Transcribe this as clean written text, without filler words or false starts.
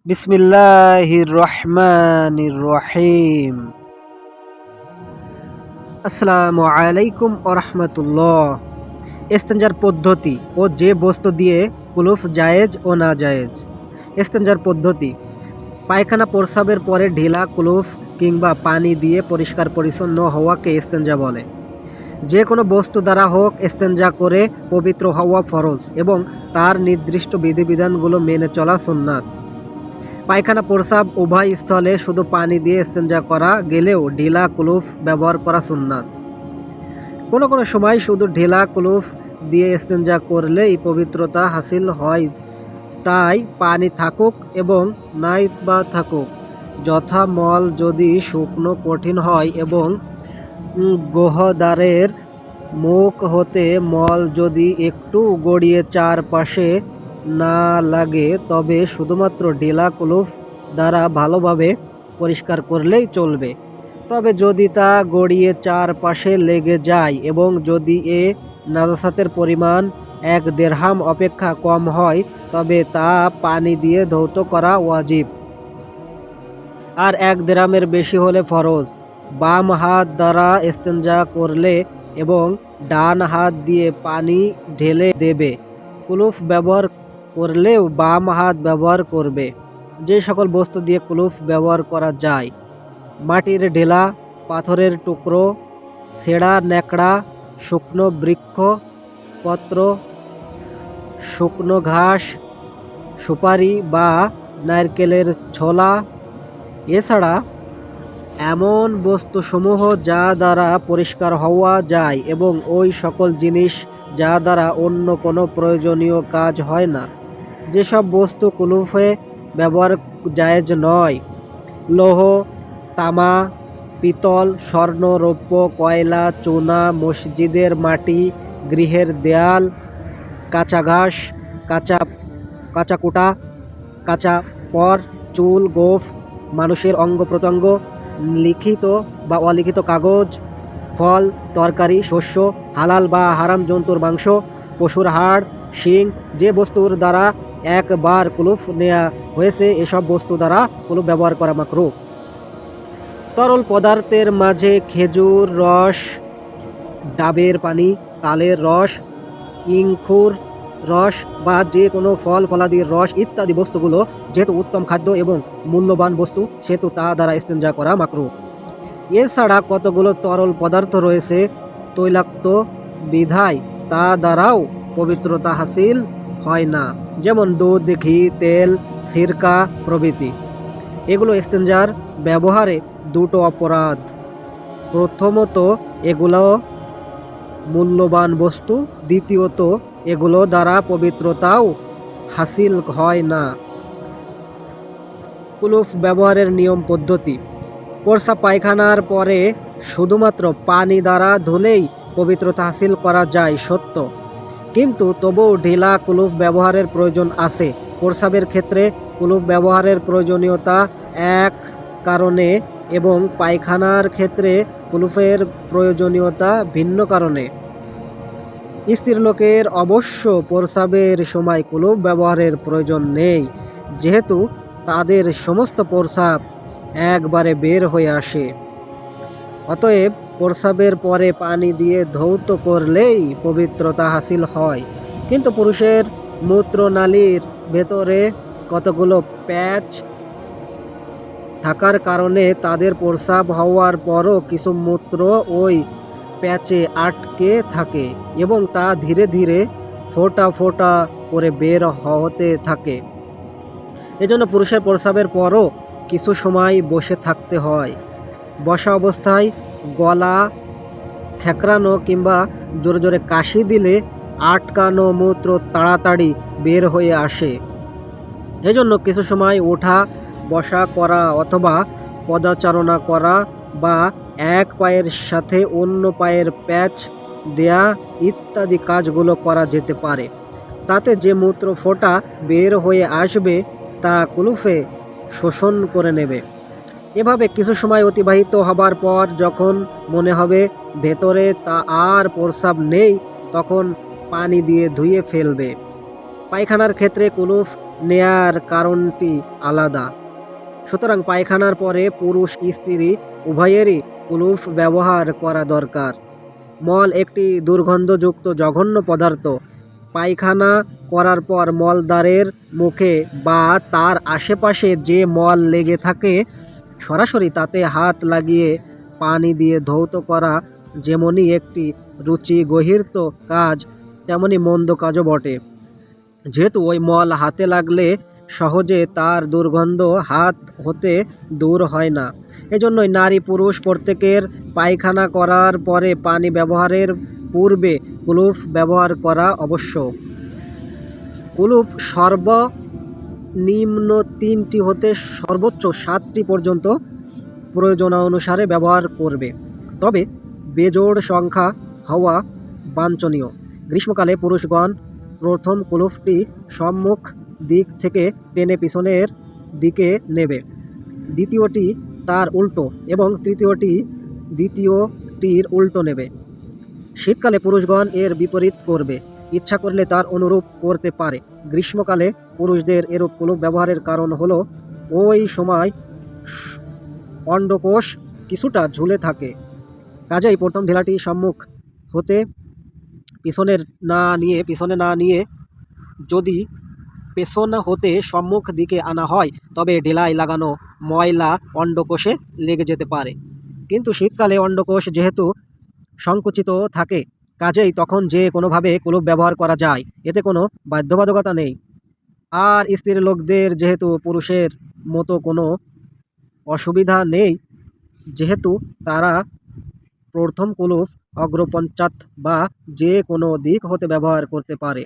বিসমিল্লাহির রহমানির রহিম। আসসালামু আলাইকুম ওরহমতুল্লাহ। ইস্তেঞ্জার পদ্ধতি ও যে বস্তু দিয়ে কুলুফ জায়েজ ও না জায়েজ। ইস্তেঞ্জার পদ্ধতি: পায়খানা প্রস্রাবের পরে ঢিলা কুলুফ কিংবা পানি দিয়ে পরিষ্কার পরিচ্ছন্ন হওয়াকে ইস্তেঞ্জা বলে। যে কোনো বস্তু দ্বারা হোক ইস্তেঞ্জা করে পবিত্র হওয়া ফরজ এবং তার নির্দিষ্ট বিধিবিধানগুলো মেনে চলা সুন্নাত। পায়খানা প্রস্রাব উভয় স্থলে শুধু পানি দিয়ে ইস্তেঞ্জা করা গেলেও ঢিলা কুলুফ ব্যবহার করা সুন্নাত। কোনো কোনো সময় শুধু ঢিলা কুলুফ দিয়ে ইস্তেঞ্জা করলেই পবিত্রতা হাসিল হয়, তাই পানি থাকুক এবং নাই বা থাকুক, যথা মল যদি শুকনো কঠিন হয় এবং গোহদ্বারের মুখ হতে মল যদি একটু গড়িয়ে চারপাশে না লাগে তবে শুধুমাত্র ঢিলা কুলুফ দ্বারা ভালোভাবে পরিষ্কার করলেই চলবে। তবে যদি তা গড়িয়ে চারপাশে লেগে যায় এবং যদি এ নাজাসাতের পরিমাণ 1 দিরহাম অপেক্ষা কম হয় তবে তা পানি দিয়ে ধৌত করা ওয়াজিব, আর 1 দিরহামের বেশি হলে ফরজ। বাম হাত দ্বারা ইস্তেঞ্জা করলে এবং ডান হাত দিয়ে পানি ঢেলে দেবে। কুলুফ ব্যবহার করলেও বাম হাত ব্যবহার করবে। যে সকল বস্তু দিয়ে কুলুফ ব্যবহার করা যায়: মাটির ঢেলা, পাথরের টুকরো, ছেঁড়া ন্যাকড়া, শুকনো বৃক্ষ পত্র, শুকনো ঘাস, সুপারি বা নারকেলের ছোলা। এছাড়া এমন বস্তুসমূহ যা দ্বারা পরিষ্কার হওয়া যায় এবং ওই সকল জিনিস যা দ্বারা অন্য কোনো প্রয়োজনীয় কাজ হয় না। যেসব বস্তু কুলুফে ব্যবহার জায়েজ নয়: লৌহ, তামা, পিতল, স্বর্ণ, রৌপ্য, কয়লা, চুনা, মসজিদের মাটি, গৃহের দেয়াল, কাঁচা ঘাস, কাঁচা কুটা, কাঁচা পর, চুল, গোঁফ, মানুষের অঙ্গ প্রত্যঙ্গ, লিখিত বা অলিখিত কাগজ, ফল, তরকারি, শস্য, হালাল বা হারাম জন্তুর মাংস, পশুর হাড়, শিং। যে বস্তুর দ্বারা একবার কুলুফ নেওয়া হয়েছে এসব বস্তু দ্বারা কুলুফ ব্যবহার করা মাকরুহ। তরল পদার্থের মাঝে খেজুর রস, ডাবের পানি, তালের রস, ইঙ্খুর রস বা যে কোনো ফল ফলাদির রস ইত্যাদি বস্তুগুলো যেহেতু উত্তম খাদ্য এবং মূল্যবান বস্তু সেহেতু তা দ্বারা ইস্তেঞ্জা করা মাকরুহ। এছাড়া কতগুলো তরল পদার্থ রয়েছে তৈলাক্ত বিধায় তা দ্বারাও পবিত্রতা হাসিল হয় না, যেমন দুধ, ঘি, তেল, সিরকা প্রভৃতি। এগুলো ইস্তেঞ্জার ব্যবহারে দুটো অপরাধ: প্রথমত এগুলো মূল্যবান বস্তু, দ্বিতীয়ত এগুলো দ্বারা পবিত্রতাও হাসিল হয় না। কুলুফ ব্যবহারের নিয়ম পদ্ধতি: প্রস্রাব পায়খানার পরে শুধুমাত্র পানি দ্বারা ধুলেই পবিত্রতা হাসিল করা যায় সত্য, কিন্তু তবুও ঢিলা কুলুফ ব্যবহারের প্রয়োজন আছে। প্রস্রাবের ক্ষেত্রে কুলুফ ব্যবহারের প্রয়োজনীয়তা এক কারণে এবং পায়খানার ক্ষেত্রে কুলুফের প্রয়োজনীয়তা ভিন্ন কারণে। স্ত্রীলোকের অবশ্য প্রস্রাবের সময় কুলুফ ব্যবহারের প্রয়োজন নেই, যেহেতু তাদের সমস্ত প্রস্রাব একবারে বের হয়ে আসে। অতএব প্রস্রাবের পরে পানি দিয়ে ধৌত করলেই পবিত্রতা হাসিল হয়। কিন্তু পুরুষের মূত্রনালীর ভেতরে কতগুলো প্যাচ থাকার কারণে তাদের প্রস্রাব হওয়ার পরও কিছু মূত্র ওই প্যাচে আটকে থাকে এবং তা ধীরে ধীরে ফোঁটা ফোঁটা করে বের হতে থাকে। এজন্য পুরুষের প্রস্রাবের পরও কিছু সময় বসে থাকতে হয়। বসা অবস্থায় গলা খেঁকড়ানো কিংবা জোরে জোরে কাশি দিলে আটকানো মূত্র তাড়াতাড়ি বের হয়ে আসে। এজন্য কিছু সময় ওঠা বসা করা অথবা পদচারণা করা বা এক পায়ের সাথে অন্য পায়ের প্যাচ দেয়া ইত্যাদি কাজগুলো করা যেতে পারে। তাতে যে মূত্র ফোঁটা বের হয়ে আসবে তা কুলুফে শোষণ করে নেবে। এভাবে কিছু সময় অতিবাহিত হবার পর যখন মনে হবে ভেতরে তা আর প্রস্রাব নেই তখন পানি দিয়ে ধুয়ে ফেলবে। পায়খানার ক্ষেত্রে কুলুফ নেয়ার কারণটি আলাদা। সুতরাং পায়খানার পরে পুরুষ স্ত্রী উভয়েরই কুলুপ ব্যবহার করা দরকার। মল একটি দুর্গন্ধযুক্ত জঘন্য পদার্থ। পায়খানা করার পর মলদ্বারের মুখে বা তার আশেপাশে যে মল লেগে থাকে সরাসরি তাতে হাত লাগিয়ে পানি দিয়ে ধৌত করা যেমনই একটি রুচিগর্হিত কাজ তেমনি মন্দ কাজও বটে। যেহেতু ওই মল হাতে লাগলে সহজে তার দুর্গন্ধ হাত হতে দূর হয় না, এজন্যই নারী পুরুষ প্রত্যেকের পায়খানা করার পরে পানি ব্যবহারের পূর্বে কুলুপ ব্যবহার করা আবশ্যক। কুলুপ সর্বনিম্ন 3টি হতে সর্বোচ্চ 7টি পর্যন্ত প্রয়োজনানুসারে ব্যবহার করবে, তবে বেজোড় সংখ্যা হওয়া বাঞ্ছনীয়। গ্রীষ্মকালে পুরুষগণ প্রথম কুলুপটি সম্মুখ দিক থেকে টেনে পিছনের দিকে নেবে, দ্বিতীয়টি তার উল্টো এবং তৃতীয়টি দ্বিতীয়টির উল্টো নেবে। শীতকালে পুরুষগণ এর বিপরীত করবে, ইচ্ছা করলে তার অনুরূপ করতে পারে। গ্রীষ্মকালে পুরুষদের এরূপ কুলুপ ব্যবহারের কারণ হলো ওই সময় অন্ডকোষ কিছুটা ঝুলে থাকে, কাজেই প্রথম ঢেলাটি সম্মুখ হতে পিছনে না নিয়ে যদি পেছন হতে সম্মুখ দিকে আনা হয় তবে ঢেলায় লাগানো ময়লা অন্ডকোষে লেগে যেতে পারে। কিন্তু শীতকালে অন্ডকোষ যেহেতু সংকুচিত থাকে, কাজেই তখন যে কোনোভাবে কুলুপ ব্যবহার করা যায়, এতে কোনো বাধ্যবাধকতা নেই। আর স্ত্রী লোকদের যেহেতু পুরুষের মতো কোনো অসুবিধা নেই, যেহেতু তারা প্রথম কুলুপ অগ্রপশ্চাৎ বা যে কোনো দিক হতে ব্যবহার করতে পারে।